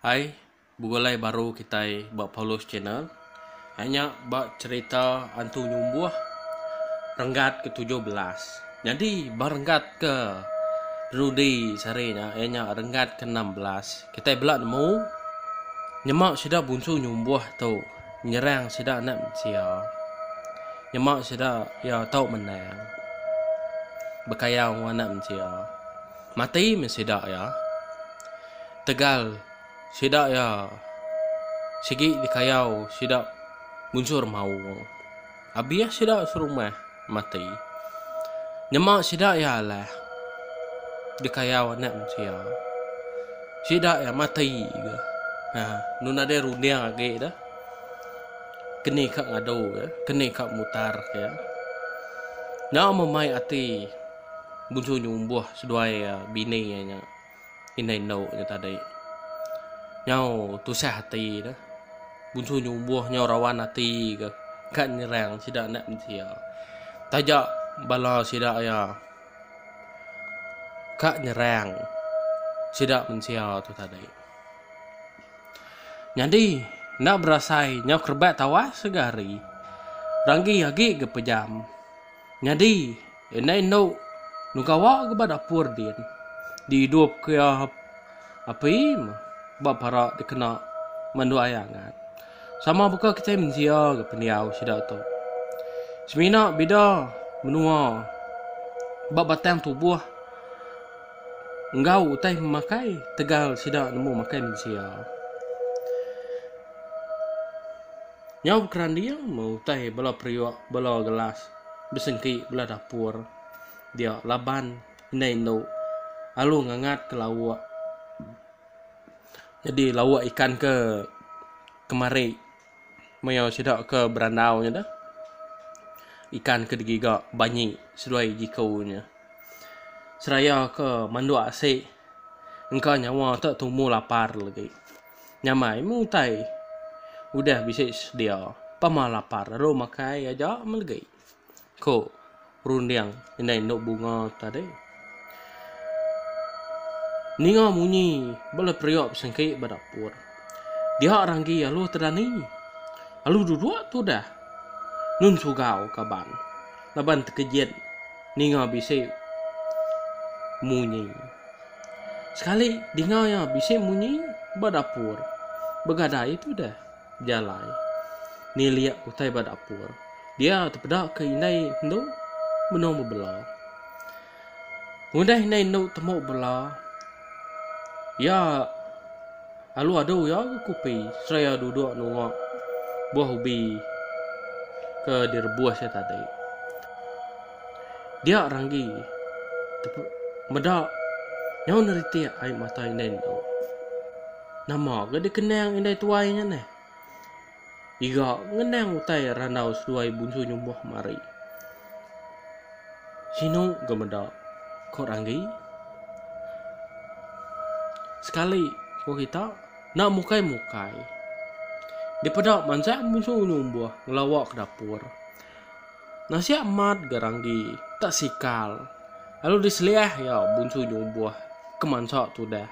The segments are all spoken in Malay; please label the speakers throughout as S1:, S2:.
S1: Hai, bugolai baru kita buat Paulus channel. Hanya buat cerita hantu nyumbuh renggat ke-17. Jadi berenggat ke Rudi sarinya, hanya renggat ke-16. Kita belak nemu nyemak sudah bunsu nyumbuh tu, nyerang sudah nak sia. Nyemak sudah ya tau menang. Bekayau anak sia. Mati mensidak ya. Tegal sidak ya. Sigi di kayau sidak bunsur mau. Abiah sidak serumah mati. Nyemak sidak ya lah. Di kayau anak manusia. Sidak ya mati ke. Nun ada runia lagi dah. Keni kak ngadu ya. Keni kak mutar ya. Nak memai ati bunsu nyumbuh seduai bini nya. Inai no nya tadi. Nhau tusah hati dah. Bunsu nyumbuh nhau rawan hati ke. Kan nyerang sidak nak manusia. Tajak bala sidak ya. Kak nyerang sidak manusia tu tadi. Jadi nak berasai nhau kerbat tawas segari. Ranggi lagi ke pejam. Jadi inai no nukawa ke dapur din. Di hidup ke apa ini? Bapara dikena mandu ayangan. Sama buka kita mensia ke peniau sidak tu. Semina beda menua. Bab batang tubuh. Engkau utai memakai tegal sidak nemu makai mensia. Nyau keran dia mau utai bala priok bala gelas besengki bala dapur. Dia laban inai no. Alu ngangat ke lawak. Jadi lawak ikan ke kemari. Mayau sidak ke berandau nya dah. Ikan ke digigak banyi seduai jikaunya. Seraya ke mandu asik. Engkau nyawa tak tumu lapar lagi. Nyamai mutai. Udah bisa sedia. Pama lapar. Ro makai aja melagi. Ko rundiang inai no bunga tadi. Ninga munyi bala priok sengkai badapur. Dia ranggi alu terdani. Alu duduk tu dah. Nun sugau kaban. Laban terkejut. Ninga bisa munyi. Sekali dinga ya bisa munyi badapur. Begadai tu dah jalai. Ni liat utai badapur. Dia terpedak ke inai no menong bebelah. Mudah inai no temu belah. Ya, alu ado ya kupi. Saya duduk nunggu buah ubi ke direbuah saya tadi. Dia ranggi, medak, nyau neriti air mata ini tu. Nama gede kenang indai tuainya ne. Iga ngenang utai ranau seduai bunsu nyumbuh mari. Sino gemedak, kok ranggi? Sekali kau kita nak mukai. Di pedak mansa bunsu nyumbuh ngelawak ke dapur. Nasi amat garanggi tak sikal. Lalu diseliah ya bunsu nyumbuh ke mansa tu dah.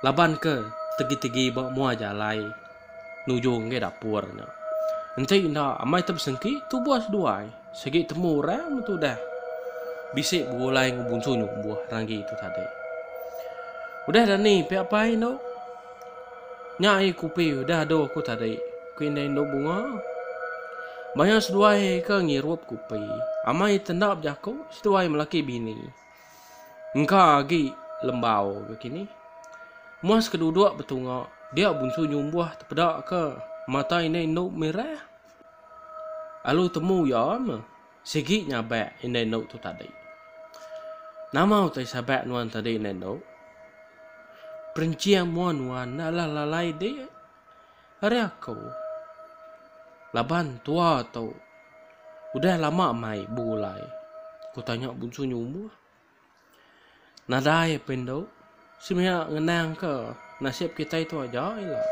S1: Laban ke tegi-tegi bak mua jalai nujung ke dapurnya. Nanti indah amai tersengki tu buah seduai. Segi temu ram tu dah. Bisik bulai bunsu nyumbuh ranggi tu tadi. Udah dah ni, pihak pai no. Nyai kupi udah ada aku tadi. Kuinai no bunga. Banyak seduai ke ngirup kupi. Amai tendap jaku, seduai melaki bini. Engkau lagi lembau begini. Muas keduduk betungak. Dia bunsu nyumbuh terpedak ke. Mata ini no merah. Alu temu ya ama. Segi nyabak ini no tu tadi. Nama utai sabak nuan tadi ini no. Perincian muan adalah lalai dia. Hari aku. Laban tua tau. Udah lama mai bulai. Ku tanya bunsu nyumbuh. Nadai pendo. Sebenarnya ngenang ke. Nasib kita itu aja lah.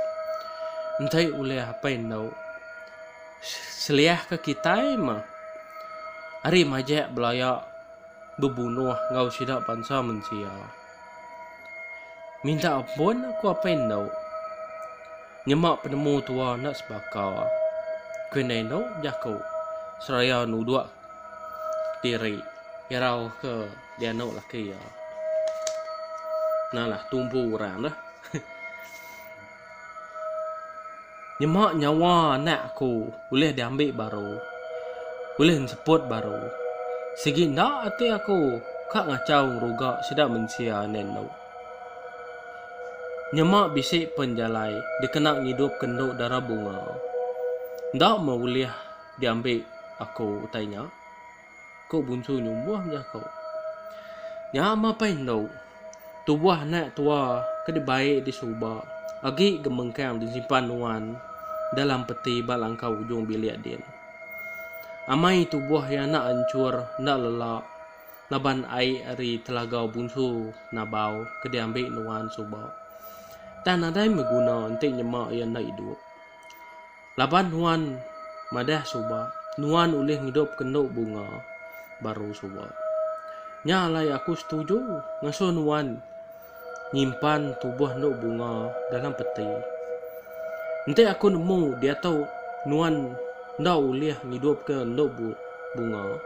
S1: Entai oleh apa pendo. Seliah ke kita mah. Hari majak belayak. Bebunuh ngau sidak bangsa manusia. Minta ampun aku apa no. Nyemak penemu tua nak sebakar. Kena no jaku. Seraya nuduk diri. Yarau ke dia no laki ya. Nah lah tumpu orang lah. Nyemak nyawa anak aku boleh diambil baru. Boleh sebut baru. Segi nak hati aku kak ngacau rugak sedap mensia neno. Nyemak bisik penjalai dikena hidup kenduk darah bunga. Ndak mau boleh diambil aku tanya. Kau bunsu nyumbuh je kau. Nyama pendau. Tubuh anak tua ke baik disubah. Agi gemengkam disimpan nuan dalam peti balangkau ujung bilik din. Amai tubuh yang nak hancur, nak lelak. Naban air ari telagau bunsu nabau ke diambil nuan subah. Dan ada yang meguna untuk nyemak yang nak hidup. Laban nuan madah subah. Nuan ulih hidup kenduk bunga baru subah. Nyalai aku setuju ngasuh nuan nyimpan tubuh nuk bunga dalam peti. Nanti aku nemu dia tahu nuan ndak ulih hidup ke nuk bunga.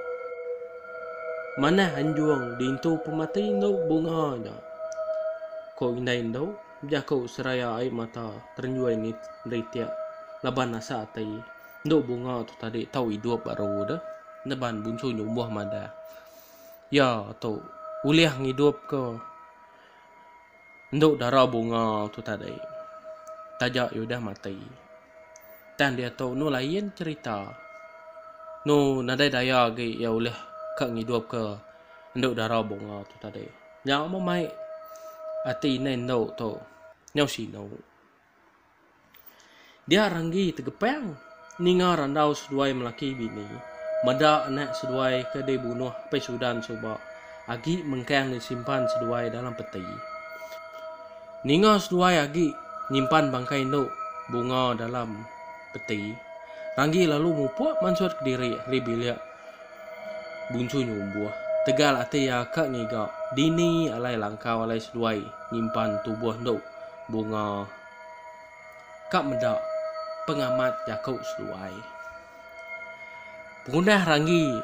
S1: Mana hanjuang dintu pemati nuk bunga nya. Ko indai ndau jaku seraya air mata terenjuai ni ritia laban asa atai nduk bunga tu tadi tahu hidup baru dah naban bunsu nyumbuh mada ya tu uliah hidup ke nduk darah bunga tu tadi tajak yudah mati dan dia tahu nu lain cerita nu nadai daya ge ya uliah kak hidup ke nduk darah bunga tu tadi nya mo mai ati nendo to nyau si no dia ranggi tegepang ninga randau seduai melaki bini mada anak seduai ke dibunuh pai sudan coba agi mengkang disimpan seduai dalam peti ninga seduai agi nyimpan bangkai no bunga dalam peti ranggi lalu mupuak mansur ke diri ribilia buncu nyumbuh tegal ati ya kak ngiga dini alai langkau alai seduai nyimpan tubuh no bunga kak mendak pengamat jakau seduai pengundah ranggi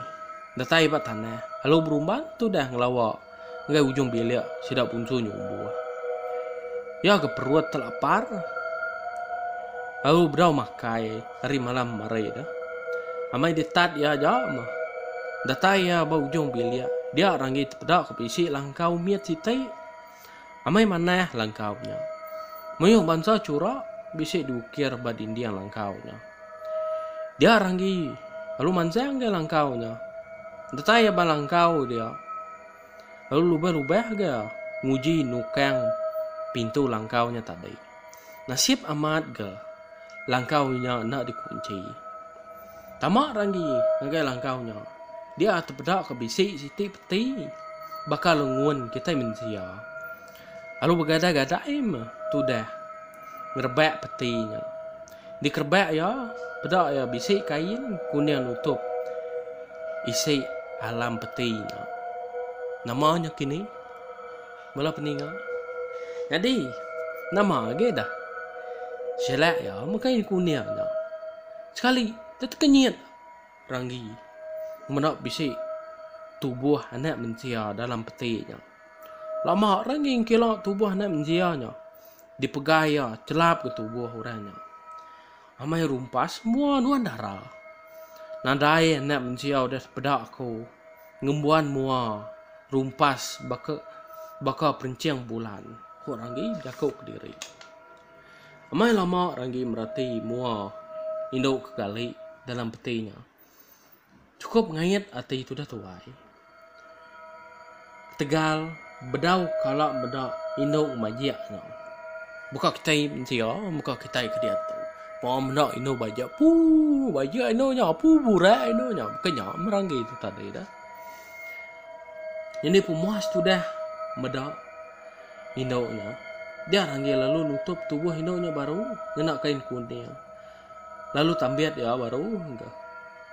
S1: datai bat tanah halo berumban tu dah ngelawak ngai ujung bilik sidak buncu nyumbuh ya ke perut terlapar lalu berau makai hari malam marai dah amai detat ya jam datai ya bau ujung bilik dia rangi terpedak ke pisi langkau miat sitai amai mana langkaunya muyuh bansa curak bisik diukir badindian langkaunya dia rangi lalu mansang dia langkaunya datai ya balangkau dia lalu lubah-lubah dia nguji nukang pintu langkaunya tadi nasib amat ke langkaunya nak dikunci tamak rangi ngai langkaunya dia terpedak ke bisik siti peti bakal lengun kita mensia lalu bergada-gada tu dah ngerebak petinya dikerbak ya pedak ya bisik kain kuning nutup isi alam petinya namanya kini malah peninggal jadi nama lagi dah selak ya makain kuningnya sekali terkenyit ranggi menak bisik tubuh anak mensia dalam petinya lama ranging kilo tubuh anak mensianya dipegaya celap ke tubuh orangnya amai rumpas semua nuan darah nadai anak mensia udah pedak aku ngembuan mua rumpas baka perenciang bulan kok ranggi jakau ke diri amai lama ranggi merati mua induk ke gali dalam petinya cukup ngayat ati itu dah tuai tegal bedau kalau bedak induk majak no buka kita mensia buka kita ke dia tu pom nak induk bajak bajak induknya burak induknya bukannya meranggi itu tadi dah ini pemuas tu dah bedak induknya dia ranggi lalu nutup tubuh induknya baru nak kain kuning lalu tambiat ya baru enggak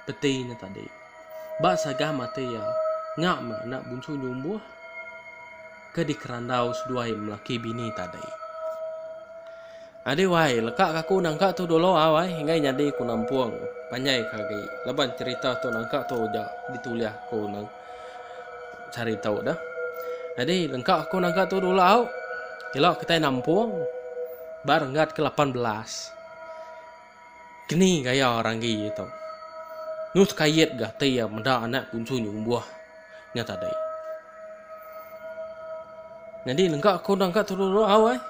S1: petinya tadi bak sagah mati ya ngak ma nak bunsu nyumbuh ke di kerandau seduai melaki bini tadi. Ade wai lekak aku nangka tu dulu awai hingga nyadi ku nampuang panjai kaki. Leban cerita tu nangka tu ja dituliah ku nang cari tahu dah. Ade lengkak aku nangka tu dulu au. Ilok kita nampuang barengat ke 18. Kini gaya orang gitu. Nus kayet gah tia menda anak kuncu nyumbuah nyata dai. Jadi lengkak aku nangka tu dulu awai.